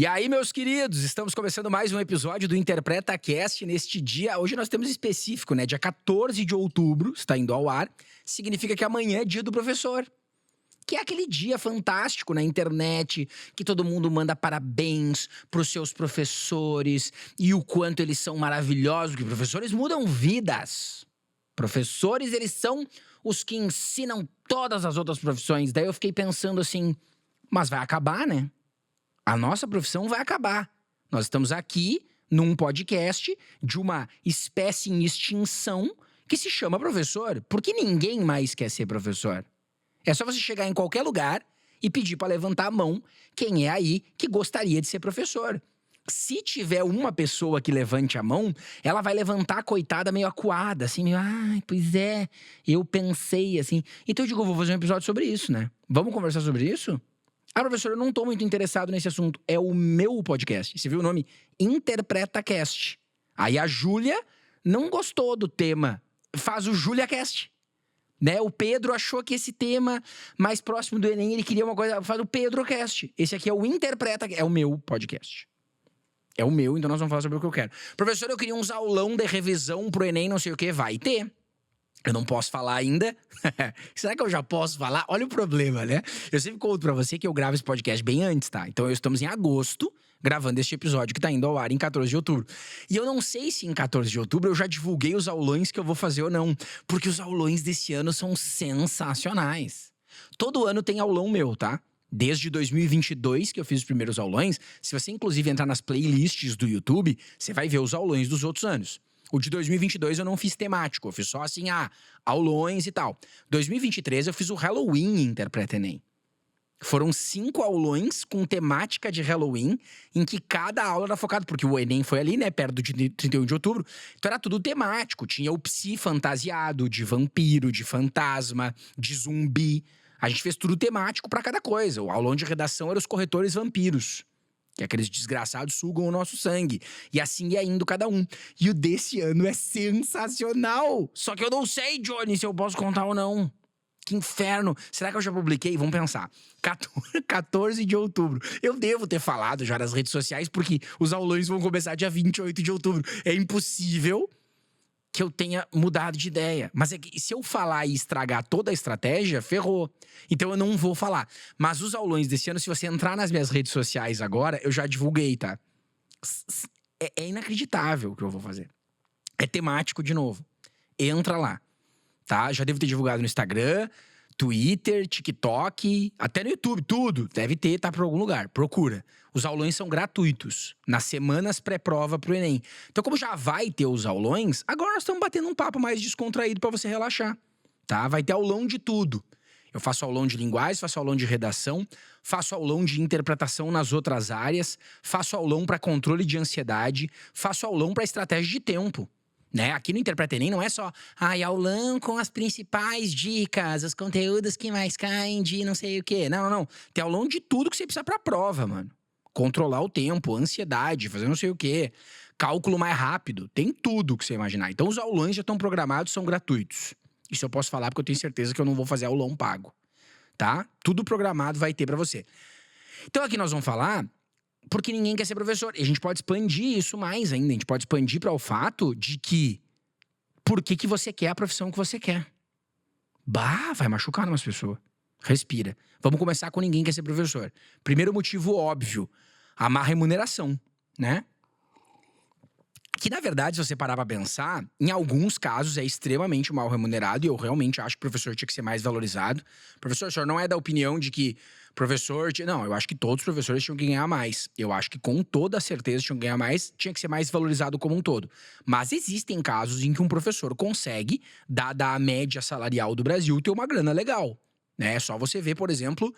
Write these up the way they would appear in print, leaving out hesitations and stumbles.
E aí, meus queridos, estamos começando mais um episódio do InterpretaCast neste dia. Hoje nós temos específico, né? Dia 14 de outubro, está indo ao ar. Significa que amanhã é dia do professor. Que é aquele dia fantástico na internet, que todo mundo manda parabéns pros seus professores e o quanto eles são maravilhosos, porque professores mudam vidas. Professores, eles são os que ensinam todas as outras profissões. Daí eu fiquei pensando assim, mas vai acabar, né? A nossa profissão vai acabar. Nós estamos aqui num podcast de uma espécie em extinção que se chama professor, porque ninguém mais quer ser professor. É só você chegar em qualquer lugar e pedir para levantar a mão quem é aí que gostaria de ser professor. Se tiver uma pessoa que levante a mão, ela vai levantar a coitada meio acuada, assim, meio, pois é, eu pensei, assim. Então eu digo, eu vou fazer um episódio sobre isso, né? Vamos conversar sobre isso? Professor, eu não tô muito interessado nesse assunto. É o meu podcast. Você viu o nome? InterpretaCast. Aí a Júlia não gostou do tema. Faz o JúliaCast. Né? O Pedro achou que esse tema mais próximo do Enem, ele queria uma coisa... Faz o PedroCast. Esse aqui é o InterpretaCast. É o meu podcast. É o meu, então nós vamos falar sobre o que eu quero. Professor, eu queria uns aulão de revisão pro Enem, não sei o que. Vai ter. Eu não posso falar ainda. Será que eu já posso falar? Olha o problema, né? Eu sempre conto pra você que eu gravo esse podcast bem antes, tá? Então estamos em agosto, gravando este episódio que tá indo ao ar em 14 de outubro. E eu não sei se em 14 de outubro eu já divulguei os aulões que eu vou fazer ou não. Porque os aulões desse ano são sensacionais. Todo ano tem aulão meu, tá? Desde 2022 que eu fiz os primeiros aulões. Se você inclusive entrar nas playlists do YouTube, você vai ver os aulões dos outros anos. O de 2022 eu não fiz temático, eu fiz só assim, aulões e tal. 2023 eu fiz o Halloween Interpreta Enem. Foram 5 aulões com temática de Halloween, em que cada aula era focada, porque o Enem foi ali, né, perto de 31 de outubro. Então era tudo temático, tinha o psi fantasiado, de vampiro, de fantasma, de zumbi. A gente fez tudo temático pra cada coisa. O aulão de redação era os corretores vampiros. Que aqueles desgraçados sugam o nosso sangue. E assim ia indo cada um. E o desse ano é sensacional. Só que eu não sei, Johnny, se eu posso contar ou não. Que inferno. Será que eu já publiquei? Vamos pensar. 14 de outubro. Eu devo ter falado já nas redes sociais, porque os aulões vão começar dia 28 de outubro. É impossível que eu tenha mudado de ideia. Mas é que se eu falar e estragar toda a estratégia, ferrou. Então eu não vou falar. Mas os aulões desse ano, se você entrar nas minhas redes sociais agora, eu já divulguei, tá? É inacreditável o que eu vou fazer. É temático de novo. Entra lá, tá? Já devo ter divulgado no Instagram, Twitter, TikTok, até no YouTube, tudo. Deve ter, tá por algum lugar. Procura. Os aulões são gratuitos, nas semanas pré-prova pro Enem. Então, como já vai ter os aulões, agora nós estamos batendo um papo mais descontraído pra você relaxar, tá? Vai ter aulão de tudo. Eu faço aulão de linguagem, faço aulão de redação, faço aulão de interpretação nas outras áreas, faço aulão pra controle de ansiedade, faço aulão pra estratégia de tempo. Né? Aqui no Interpreta Enem não é só aulão com as principais dicas, os conteúdos que mais caem de não sei o quê. Não. Tem aulão de tudo que você precisa pra prova, mano. Controlar o tempo, ansiedade, fazer não sei o quê. Cálculo mais rápido. Tem tudo que você imaginar. Então os aulões já estão programados, são gratuitos. Isso eu posso falar porque eu tenho certeza que eu não vou fazer aulão pago. Tá? Tudo programado vai ter pra você. Então aqui nós vamos falar... Porque ninguém quer ser professor. E a gente pode expandir isso mais ainda. A gente pode expandir para o fato de que... Por que você quer a profissão que você quer? Vai machucar umas pessoas. Respira. Vamos começar com ninguém quer ser professor. Primeiro motivo óbvio. A má remuneração, né? Que, na verdade, se você parar pra pensar, em alguns casos é extremamente mal remunerado. E eu realmente acho que o professor tinha que ser mais valorizado. Professor, o senhor não é da opinião de que professor... Não, eu acho que todos os professores tinham que ganhar mais. Eu acho que com toda certeza tinham que ganhar mais, tinha que ser mais valorizado como um todo. Mas existem casos em que um professor consegue, dada a média salarial do Brasil, ter uma grana legal. Né? É só você ver, por exemplo,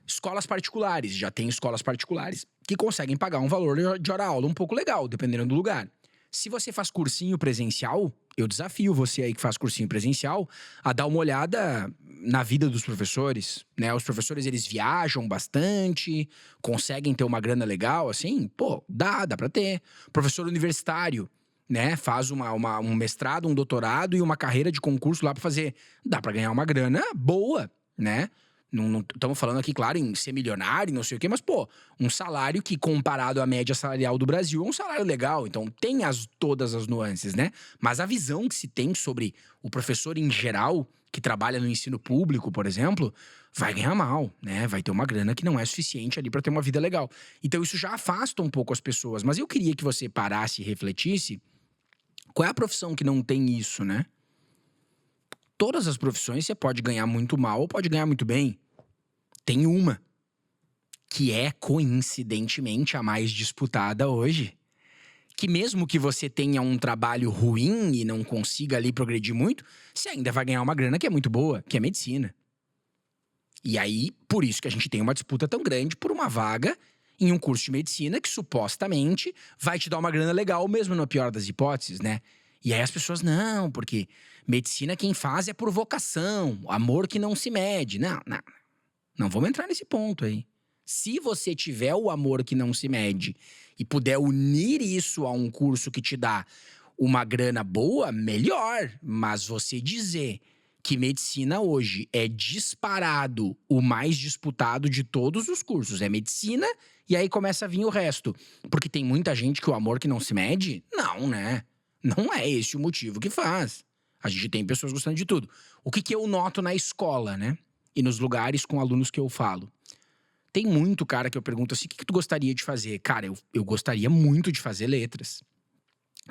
escolas particulares. Já tem escolas particulares que conseguem pagar um valor de hora-aula um pouco legal, dependendo do lugar. Se você faz cursinho presencial, eu desafio você aí que faz cursinho presencial a dar uma olhada na vida dos professores, né? Os professores, eles viajam bastante, conseguem ter uma grana legal, assim, dá pra ter. Professor universitário, né? Faz um mestrado, um doutorado e uma carreira de concurso lá pra fazer. Dá pra ganhar uma grana boa, né? Não estamos falando aqui, claro, em ser milionário, não sei o quê, mas, pô, um salário que, comparado à média salarial do Brasil, é um salário legal. Então, tem todas as nuances, né? Mas a visão que se tem sobre o professor em geral, que trabalha no ensino público, por exemplo, vai ganhar mal, né? Vai ter uma grana que não é suficiente ali para ter uma vida legal. Então, isso já afasta um pouco as pessoas. Mas eu queria que você parasse e refletisse qual é a profissão que não tem isso, né? Todas as profissões você pode ganhar muito mal ou pode ganhar muito bem. Tem uma que é, coincidentemente, a mais disputada hoje. Que mesmo que você tenha um trabalho ruim e não consiga ali progredir muito, você ainda vai ganhar uma grana que é muito boa, que é medicina. E aí, por isso que a gente tem uma disputa tão grande por uma vaga em um curso de medicina que supostamente vai te dar uma grana legal, mesmo na pior das hipóteses, né? E aí as pessoas, não, porque medicina quem faz é por vocação, amor que não se mede. Não vamos entrar nesse ponto aí. Se você tiver o amor que não se mede e puder unir isso a um curso que te dá uma grana boa, melhor. Mas você dizer que medicina hoje é disparado o mais disputado de todos os cursos, é medicina, e aí começa a vir o resto. Porque tem muita gente que o amor que não se mede? Não, né? Não é esse o motivo que faz. A gente tem pessoas gostando de tudo. O que eu noto na escola, né? E nos lugares com alunos que eu falo. Tem muito cara que eu pergunto assim, o que tu gostaria de fazer? Cara, eu gostaria muito de fazer letras.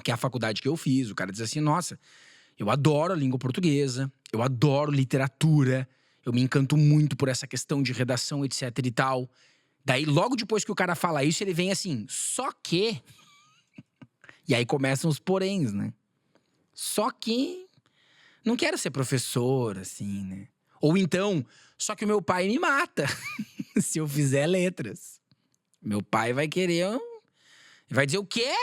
Que é a faculdade que eu fiz. O cara diz assim, nossa, eu adoro a língua portuguesa, eu adoro literatura, eu me encanto muito por essa questão de redação, etc e tal. Daí, logo depois que o cara fala isso, ele vem assim, só que... E aí começam os poréns, né? Só que não quero ser professor, assim, né? Ou então, só que o meu pai me mata se eu fizer letras. Meu pai vai querer... Vai dizer o quê?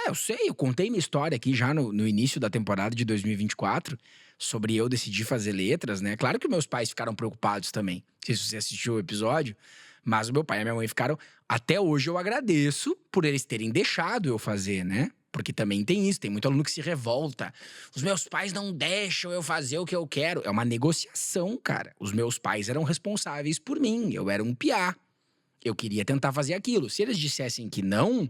Eu sei, eu contei minha história aqui já no início da temporada de 2024 sobre eu decidir fazer letras, né? Claro que meus pais ficaram preocupados também. Não sei se você assistiu o episódio, mas o meu pai e a minha mãe ficaram... Até hoje eu agradeço por eles terem deixado eu fazer, né? Porque também tem isso, tem muito aluno que se revolta. Os meus pais não deixam eu fazer o que eu quero. É uma negociação, cara. Os meus pais eram responsáveis por mim, eu era um piá. Eu queria tentar fazer aquilo. Se eles dissessem que não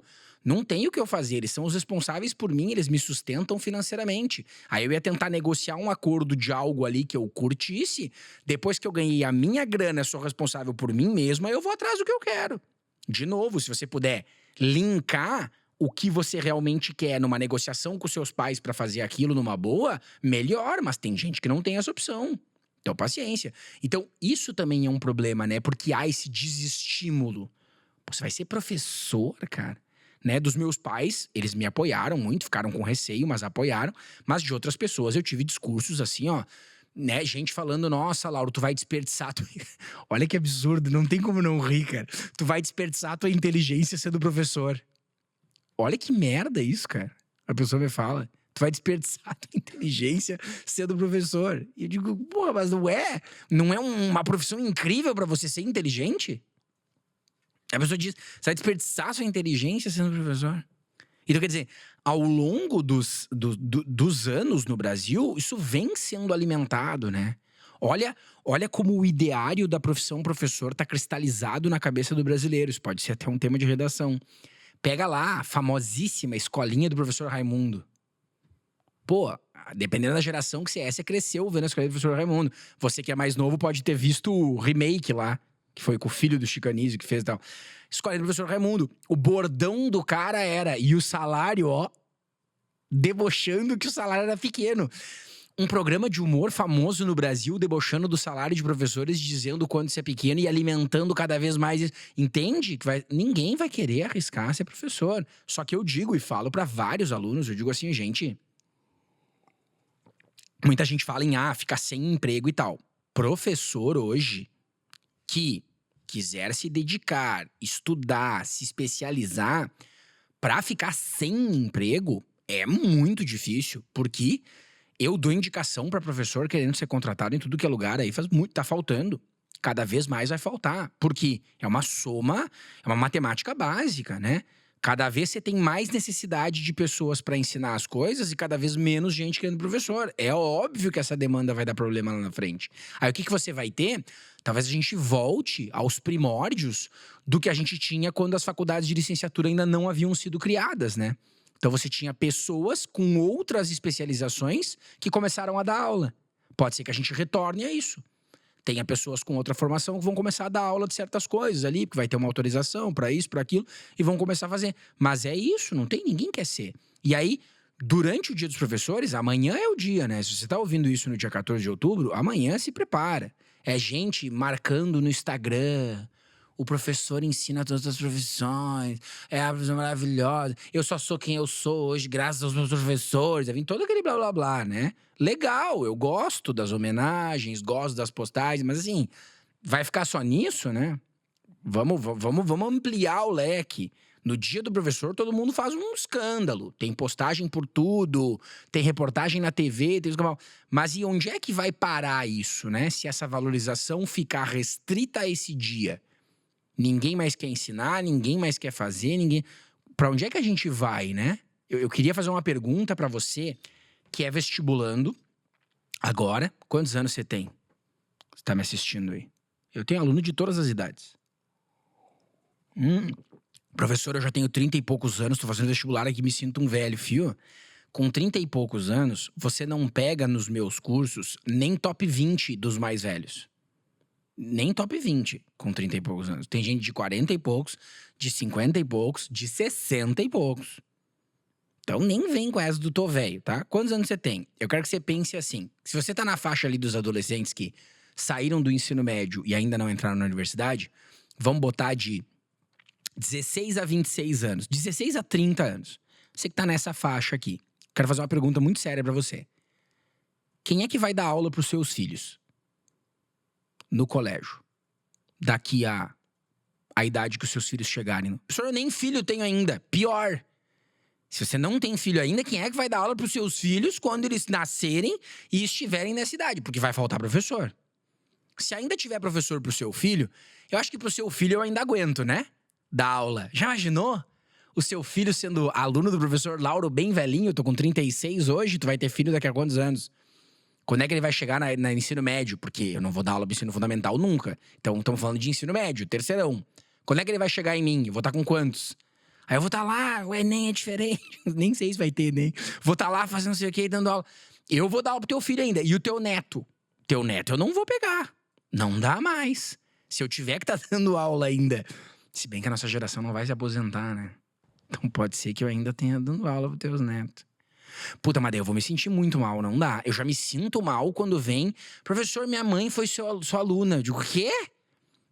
tem o que eu fazer. Eles são os responsáveis por mim, eles me sustentam financeiramente. Aí eu ia tentar negociar um acordo de algo ali que eu curtisse. Depois que eu ganhei a minha grana, sou responsável por mim mesmo, aí eu vou atrás do que eu quero. De novo, se você puder linkar o que você realmente quer numa negociação com seus pais pra fazer aquilo numa boa, melhor. Mas tem gente que não tem essa opção. Então, paciência. Então, isso também é um problema, né? Porque há esse desestímulo. Pô, você vai ser professor, cara? Né? Dos meus pais, eles me apoiaram muito, ficaram com receio, mas apoiaram. Mas de outras pessoas eu tive discursos assim, ó, né? Gente falando, nossa, Lauro, tu vai desperdiçar Olha que absurdo, não tem como não rir, cara. Tu vai desperdiçar a tua inteligência sendo professor. Olha que merda isso, cara. A pessoa me fala, tu vai desperdiçar a tua inteligência sendo professor. E eu digo, porra, mas não é? Não é uma profissão incrível pra você ser inteligente? A pessoa diz, você vai desperdiçar sua inteligência sendo professor? Então, quer dizer, ao longo dos anos no Brasil, isso vem sendo alimentado, né? Olha como o ideário da profissão professor tá cristalizado na cabeça do brasileiro. Isso pode ser até um tema de redação. Pega lá a famosíssima escolinha do professor Raimundo. Pô, dependendo da geração que você é, você cresceu vendo a escolinha do professor Raimundo. Você que é mais novo pode ter visto o remake lá, que foi com o filho do Chico Anísio que fez e tal. Escolinha do professor Raimundo. O bordão do cara era, e o salário, ó, debochando que o salário era pequeno. Um programa de humor famoso no Brasil, debochando do salário de professores, dizendo quanto isso é pequeno e alimentando cada vez mais isso. Entende? Ninguém vai querer arriscar ser professor. Só que eu digo e falo pra vários alunos, eu digo assim, gente... Muita gente fala em, ficar sem emprego e tal. Professor hoje, que quiser se dedicar, estudar, se especializar, pra ficar sem emprego, é muito difícil, porque... Eu dou indicação para professor querendo ser contratado em tudo que é lugar, aí faz muito, tá faltando. Cada vez mais vai faltar, porque é uma soma, é uma matemática básica, né? Cada vez você tem mais necessidade de pessoas para ensinar as coisas e cada vez menos gente querendo professor. É óbvio que essa demanda vai dar problema lá na frente. Aí o que você vai ter? Talvez a gente volte aos primórdios do que a gente tinha quando as faculdades de licenciatura ainda não haviam sido criadas, né? Então você tinha pessoas com outras especializações que começaram a dar aula. Pode ser que a gente retorne a isso. Tenha pessoas com outra formação que vão começar a dar aula de certas coisas ali, porque vai ter uma autorização para isso, para aquilo, e vão começar a fazer. Mas é isso, não tem ninguém quer ser. E aí, durante o Dia dos Professores, amanhã é o dia, né? Se você tá ouvindo isso no dia 14 de outubro, amanhã se prepara. É gente marcando no Instagram. O professor ensina todas as profissões. É a profissão maravilhosa. Eu só sou quem eu sou hoje, graças aos meus professores. Vem todo aquele blá blá blá, né? Legal, eu gosto das homenagens, gosto das postagens, mas assim, vai ficar só nisso, né? Vamos ampliar o leque. No Dia do Professor, todo mundo faz um escândalo. Tem postagem por tudo, tem reportagem na TV, tem... Mas e onde é que vai parar isso, né? Se essa valorização ficar restrita a esse dia. Ninguém mais quer ensinar, ninguém mais quer fazer, ninguém... Pra onde é que a gente vai, né? Eu queria fazer uma pergunta pra você, que é vestibulando. Agora, quantos anos você tem? Você tá me assistindo aí? Eu tenho aluno de todas as idades. Professor, eu já tenho 30 e poucos anos, tô fazendo vestibular aqui, me sinto um velho, fio. Com 30 e poucos anos, você não pega nos meus cursos nem top 20 dos mais velhos. Nem top 20 com 30 e poucos anos. Tem gente de 40 e poucos, de 50 e poucos, de 60 e poucos. Então nem vem com essa do tô velho, tá? Quantos anos você tem? Eu quero que você pense assim. Se você tá na faixa ali dos adolescentes que saíram do ensino médio e ainda não entraram na universidade, vamos botar de 16 a 26 anos, 16 a 30 anos. Você que tá nessa faixa aqui. Quero fazer uma pergunta muito séria pra você. Quem é que vai dar aula pros seus filhos? No colégio, daqui a idade que os seus filhos chegarem. Professor, eu nem filho tenho ainda. Pior. Se você não tem filho ainda, quem é que vai dar aula para os seus filhos quando eles nascerem e estiverem nessa idade? Porque vai faltar professor. Se ainda tiver professor pro seu filho, eu acho que pro seu filho eu ainda aguento, né? Dar aula. Já imaginou? O seu filho sendo aluno do professor Lauro bem velhinho, eu tô com 36 hoje, tu vai ter filho daqui a quantos anos? Quando é que ele vai chegar na ensino médio? Porque eu não vou dar aula de ensino fundamental nunca. Então, estamos falando de ensino médio, terceirão. Quando é que ele vai chegar em mim? Eu vou estar com quantos? Aí eu vou estar lá, o Enem é diferente. Nem sei se vai ter Enem. Vou estar lá fazendo não sei o que, dando aula. Eu vou dar aula pro teu filho ainda. E o teu neto? Teu neto eu não vou pegar. Não dá mais. Se eu tiver que estar dando aula ainda. Se bem que a nossa geração não vai se aposentar, né? Então pode ser que eu ainda tenha dando aula pros teus netos. Puta, mas daí eu vou me sentir muito mal, não dá. Eu já me sinto mal quando vem... Professor, minha mãe foi sua aluna. Eu digo, o quê?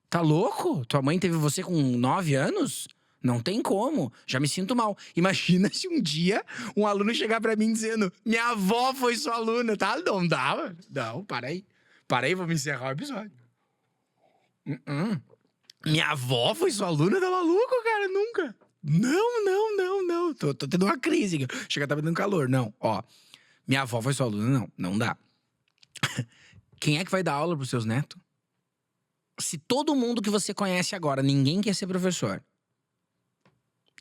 Tá louco? Tua mãe teve você com 9 anos? Não tem como. Já me sinto mal. Imagina se um dia um aluno chegar pra mim dizendo minha avó foi sua aluna, tá? Não dá. Não, para aí. Para aí, vou me encerrar o episódio. Minha avó foi sua aluna? Tá maluco, cara? Nunca. Não. Tô tendo uma crise aqui. Chega, tá me dando calor. Não, ó. Minha avó foi sua aluna? Não dá. Quem é que vai dar aula pros seus netos? Se todo mundo que você conhece agora, ninguém quer ser professor.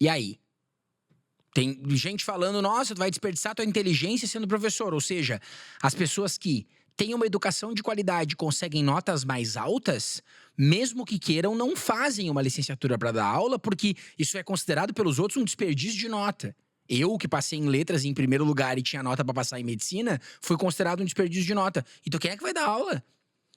E aí? Tem gente falando, nossa, tu vai desperdiçar tua inteligência sendo professor. Ou seja, as pessoas que têm uma educação de qualidade, conseguem notas mais altas, mesmo que queiram, não fazem uma licenciatura para dar aula, porque isso é considerado pelos outros um desperdício de nota. Eu, que passei em letras em primeiro lugar e tinha nota para passar em medicina, foi considerado um desperdício de nota. Então quem é que vai dar aula?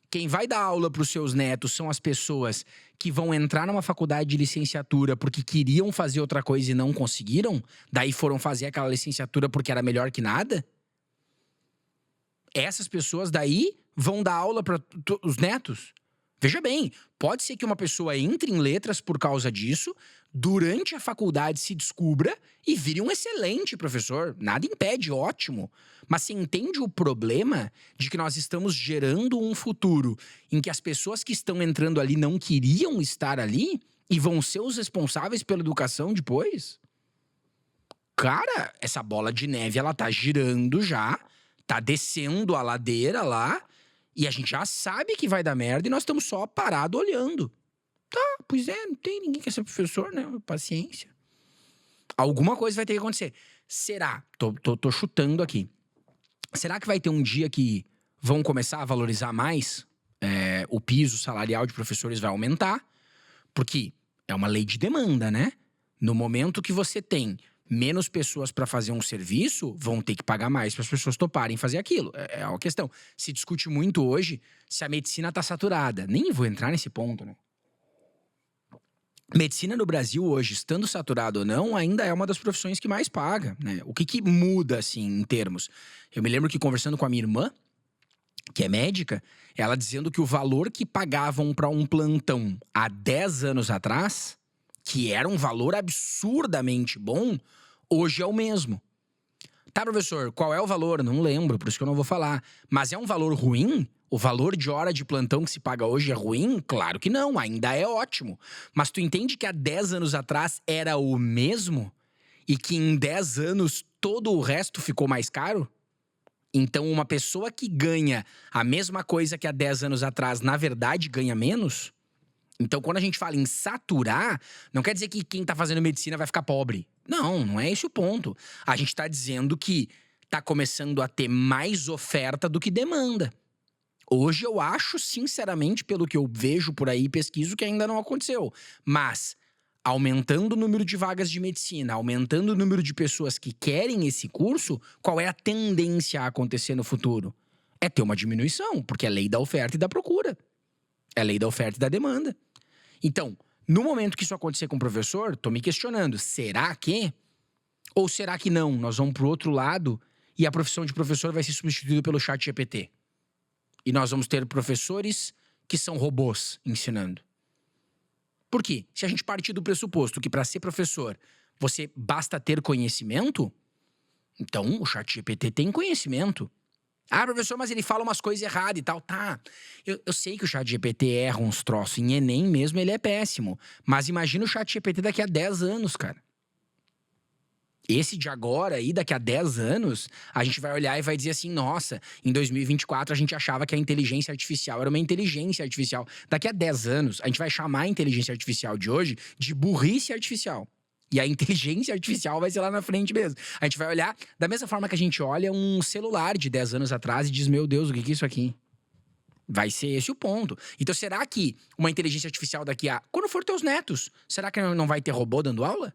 Quem vai dar aula para os seus netos são as pessoas que vão entrar numa faculdade de licenciatura porque queriam fazer outra coisa e não conseguiram? Daí foram fazer aquela licenciatura porque era melhor que nada? Essas pessoas daí vão dar aula para os netos? Veja bem, pode ser que uma pessoa entre em letras por causa disso, durante a faculdade se descubra e vire um excelente professor. Nada impede, ótimo. Mas você entende o problema de que nós estamos gerando um futuro em que as pessoas que estão entrando ali não queriam estar ali e vão ser os responsáveis pela educação depois? Cara, essa bola de neve, ela tá girando já, tá descendo a ladeira lá, e a gente já sabe que vai dar merda e nós estamos só parados olhando. Tá, pois é, não tem ninguém que quer ser professor, né? Paciência. Alguma coisa vai ter que acontecer. Será? Tô chutando aqui. Será que vai ter um dia que vão começar a valorizar mais? O piso salarial de professores vai aumentar? Porque é uma lei de demanda, né? No momento que você tem menos pessoas para fazer um serviço, vão ter que pagar mais para as pessoas toparem fazer aquilo. É uma questão. Se discute muito hoje se a medicina está saturada. Nem vou entrar nesse ponto, né? Medicina no Brasil hoje, estando saturado ou não, ainda é uma das profissões que mais paga, né? O que muda, assim, em termos? Eu me lembro que conversando com a minha irmã, que é médica, ela dizendo que o valor que pagavam para um plantão há 10 anos atrás, que era um valor absurdamente bom, hoje é o mesmo. Tá, professor, qual é o valor? Não lembro, por isso que eu não vou falar. Mas é um valor ruim? O valor de hora de plantão que se paga hoje é ruim? Claro que não, ainda é ótimo. Mas tu entende que há 10 anos atrás era o mesmo? E que em 10 anos todo o resto ficou mais caro? Então, uma pessoa que ganha a mesma coisa que há 10 anos atrás, na verdade, ganha menos? Então, quando a gente fala em saturar, não quer dizer que quem tá fazendo medicina vai ficar pobre. Não, não é esse o ponto. A gente tá dizendo que tá começando a ter mais oferta do que demanda. Hoje eu acho, sinceramente, pelo que eu vejo por aí e pesquiso, que ainda não aconteceu. Mas, aumentando o número de vagas de medicina, aumentando o número de pessoas que querem esse curso, qual é a tendência a acontecer no futuro? É ter uma diminuição, porque é lei da oferta e da procura. É lei da oferta e da demanda. Então, no momento que isso acontecer com o professor, tô me questionando, será que? Ou será que não? Nós vamos pro outro lado e a profissão de professor vai ser substituída pelo chat GPT. E nós vamos ter professores que são robôs ensinando. Por quê? Se a gente partir do pressuposto que para ser professor você basta ter conhecimento, então o chat GPT tem conhecimento. Ah, professor, mas ele fala umas coisas erradas e tal. Tá, eu sei que o chat GPT erra uns troços. Em Enem mesmo ele é péssimo. Mas imagina o chat GPT daqui a 10 anos, cara. Esse de agora aí, daqui a 10 anos, a gente vai olhar e vai dizer assim, nossa, em 2024 a gente achava que a inteligência artificial era uma inteligência artificial. Daqui a 10 anos, a gente vai chamar a inteligência artificial de hoje de burrice artificial. E a inteligência artificial vai ser lá na frente mesmo. A gente vai olhar da mesma forma que a gente olha um celular de 10 anos atrás e diz, meu Deus, o que é isso aqui? Vai ser esse o ponto. Então, será que uma inteligência artificial daqui a... Quando for teus netos, será que não vai ter robô dando aula?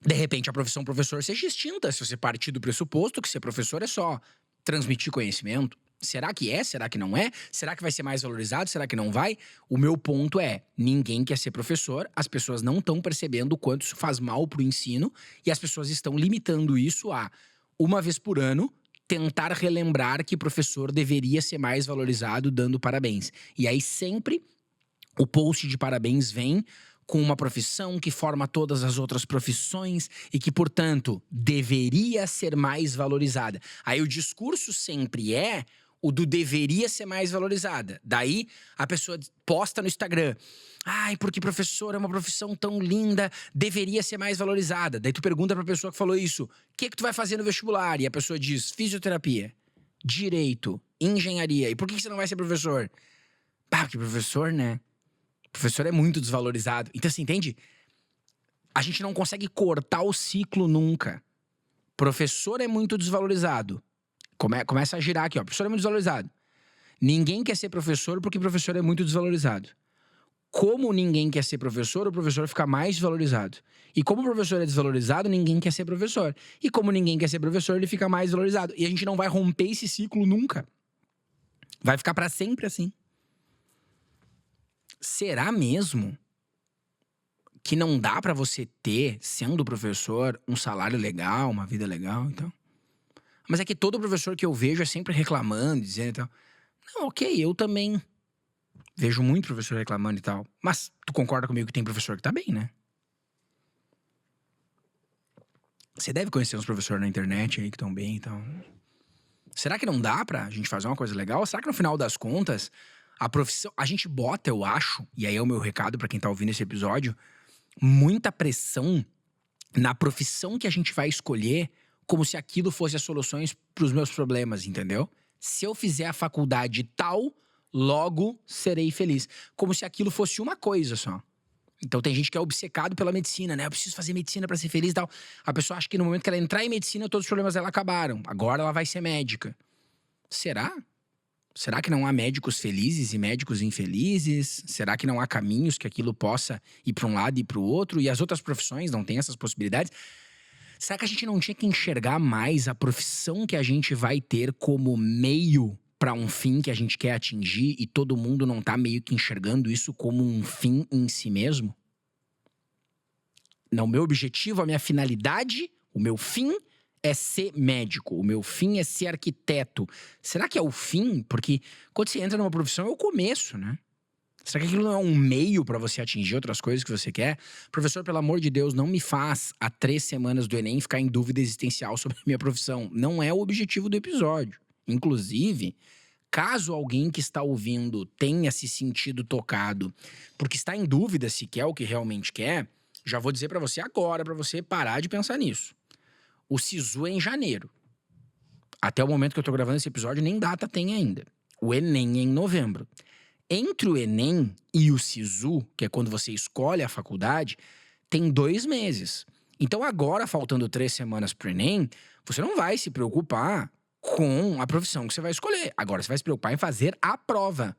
De repente, a profissão professor seja extinta, se você partir do pressuposto que ser professor é só transmitir conhecimento. Será que é? Será que não é? Será que vai ser mais valorizado? Será que não vai? O meu ponto é, ninguém quer ser professor, as pessoas não estão percebendo o quanto isso faz mal pro ensino e as pessoas estão limitando isso a, uma vez por ano, tentar relembrar que professor deveria ser mais valorizado dando parabéns. E aí sempre o post de parabéns vem com uma profissão que forma todas as outras profissões e que, portanto, deveria ser mais valorizada. Aí o discurso sempre é o do deveria ser mais valorizada. Daí a pessoa posta no Instagram, ai, porque professor é uma profissão tão linda, deveria ser mais valorizada. Daí tu pergunta pra pessoa que falou isso, o que tu vai fazer no vestibular? E a pessoa diz, fisioterapia, direito, engenharia. E por que você não vai ser professor? Porque professor, né? Professor é muito desvalorizado. Então, você entende? A gente não consegue cortar o ciclo nunca. Professor é muito desvalorizado. Começa a girar aqui, ó. Professor é muito desvalorizado. Ninguém quer ser professor porque professor é muito desvalorizado. Como ninguém quer ser professor, o professor fica mais desvalorizado. E como o professor é desvalorizado, ninguém quer ser professor. E como ninguém quer ser professor, ele fica mais valorizado. E a gente não vai romper esse ciclo nunca. Vai ficar pra sempre assim. Será mesmo que não dá pra você ter, sendo professor, um salário legal, uma vida legal e tal? Mas é que todo professor que eu vejo é sempre reclamando, dizendo e tal. Não, ok, eu também vejo muito professor reclamando e tal. Mas tu concorda comigo que tem professor que tá bem, né? Você deve conhecer uns professores na internet aí que estão bem e tal. Será que não dá pra gente fazer uma coisa legal? Será que no final das contas, a profissão... A gente bota, eu acho, e aí é o meu recado pra quem tá ouvindo esse episódio, muita pressão na profissão que a gente vai escolher, como se aquilo fosse as soluções pros meus problemas, entendeu? Se eu fizer a faculdade tal, logo serei feliz. Como se aquilo fosse uma coisa só. Então tem gente que é obcecado pela medicina, né? Eu preciso fazer medicina pra ser feliz e tal. A pessoa acha que no momento que ela entrar em medicina, todos os problemas dela acabaram. Agora ela vai ser médica. Será? Será que não há médicos felizes e médicos infelizes? Será que não há caminhos que aquilo possa ir para um lado e para o outro? E as outras profissões não têm essas possibilidades? Será que a gente não tinha que enxergar mais a profissão que a gente vai ter como meio para um fim que a gente quer atingir e todo mundo não tá meio que enxergando isso como um fim em si mesmo? Não, o meu objetivo, a minha finalidade, o meu fim é ser médico, o meu fim é ser arquiteto. Será que é o fim? Porque quando você entra numa profissão é o começo, né? Será que aquilo não é um meio para você atingir outras coisas que você quer? Professor, pelo amor de Deus, não me faz há 3 semanas do Enem ficar em dúvida existencial sobre a minha profissão. Não é o objetivo do episódio. Inclusive, caso alguém que está ouvindo tenha se sentido tocado porque está em dúvida se quer o que realmente quer, já vou dizer para você agora, para você parar de pensar nisso. O SISU é em janeiro. Até o momento que eu tô gravando esse episódio, nem data tem ainda. O Enem é em novembro. Entre o Enem e o SISU, que é quando você escolhe a faculdade, tem 2 meses. Então agora, faltando 3 semanas pro Enem, você não vai se preocupar com a profissão que você vai escolher. Agora você vai se preocupar em fazer a prova.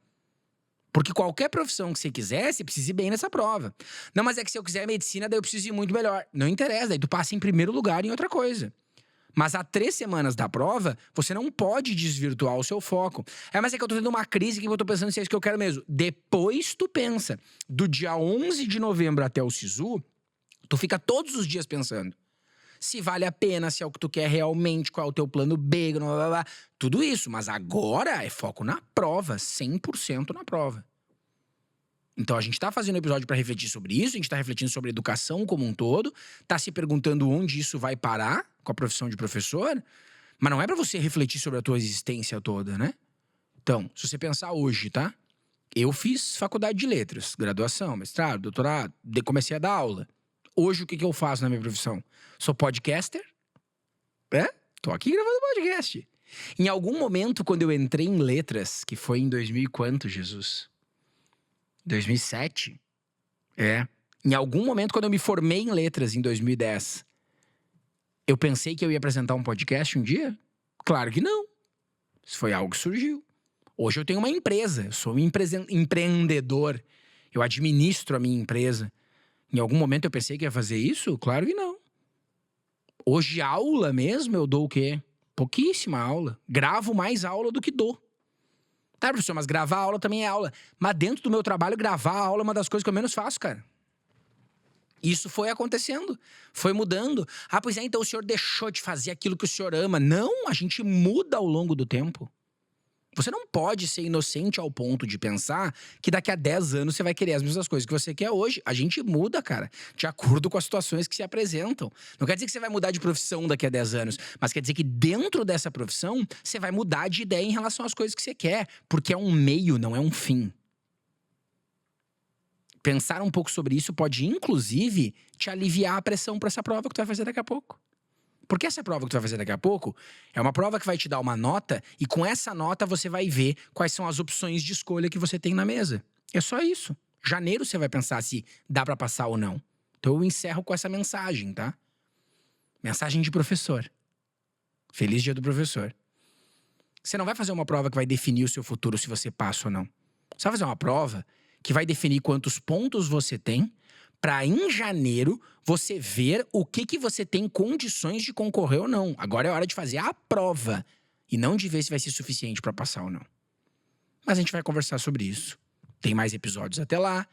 Porque qualquer profissão que você quiser, você precisa ir bem nessa prova. Não, mas é que se eu quiser medicina, daí eu preciso ir muito melhor. Não interessa, daí tu passa em primeiro lugar em outra coisa. Mas há 3 semanas da prova, você não pode desvirtuar o seu foco. Mas é que eu tô tendo uma crise que eu tô pensando se é isso que eu quero mesmo. Depois tu pensa. Do dia 11 de novembro até o SISU, tu fica todos os dias pensando. Se vale a pena, se é o que tu quer realmente, qual é o teu plano B, blá, blá, blá, tudo isso. Mas agora é foco na prova, 100% na prova. Então a gente tá fazendo um episódio pra refletir sobre isso, a gente tá refletindo sobre educação como um todo, tá se perguntando onde isso vai parar com a profissão de professor, mas não é pra você refletir sobre a tua existência toda, né? Então, se você pensar hoje, tá? Eu fiz faculdade de letras, graduação, mestrado, doutorado, comecei a dar aula. Hoje, o que eu faço na minha profissão? Sou podcaster, tô aqui gravando podcast. Em algum momento, quando eu entrei em letras, que foi em 2000 e quanto, Jesus? 2007? Em algum momento, quando eu me formei em letras, em 2010, eu pensei que eu ia apresentar um podcast um dia? Claro que não. Isso foi algo que surgiu. Hoje eu tenho uma empresa, eu sou um empreendedor. Eu administro a minha empresa. Em algum momento eu pensei que ia fazer isso? Claro que não. Hoje, aula mesmo, eu dou o quê? Pouquíssima aula. Gravo mais aula do que dou. Tá, professor, mas gravar aula também é aula. Mas dentro do meu trabalho, gravar aula é uma das coisas que eu menos faço, cara. Isso foi acontecendo, foi mudando. Pois é, então o senhor deixou de fazer aquilo que o senhor ama. Não, a gente muda ao longo do tempo. Você não pode ser inocente ao ponto de pensar que daqui a 10 anos você vai querer as mesmas coisas que você quer hoje. A gente muda, cara, de acordo com as situações que se apresentam. Não quer dizer que você vai mudar de profissão daqui a 10 anos, mas quer dizer que dentro dessa profissão você vai mudar de ideia em relação às coisas que você quer, porque é um meio, não é um fim. Pensar um pouco sobre isso pode, inclusive, te aliviar a pressão para essa prova que tu vai fazer daqui a pouco. Porque essa prova que tu vai fazer daqui a pouco é uma prova que vai te dar uma nota e com essa nota você vai ver quais são as opções de escolha que você tem na mesa. É só isso. Janeiro você vai pensar se dá pra passar ou não. Então eu encerro com essa mensagem, tá? Mensagem de professor. Feliz dia do professor. Você não vai fazer uma prova que vai definir o seu futuro se você passa ou não. Você vai fazer uma prova que vai definir quantos pontos você tem para em janeiro você ver o que você tem condições de concorrer ou não. Agora é hora de fazer a prova e não de ver se vai ser suficiente para passar ou não. Mas a gente vai conversar sobre isso. Tem mais episódios até lá.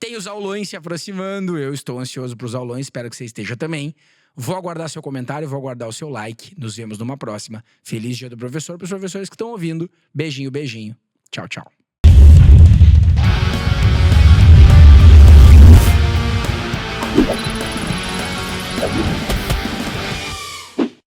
Tem os aulões se aproximando. Eu estou ansioso para os aulões, espero que você esteja também. Vou aguardar seu comentário, vou aguardar o seu like. Nos vemos numa próxima. Feliz dia do professor para os professores que estão ouvindo. Beijinho, beijinho. Tchau, tchau.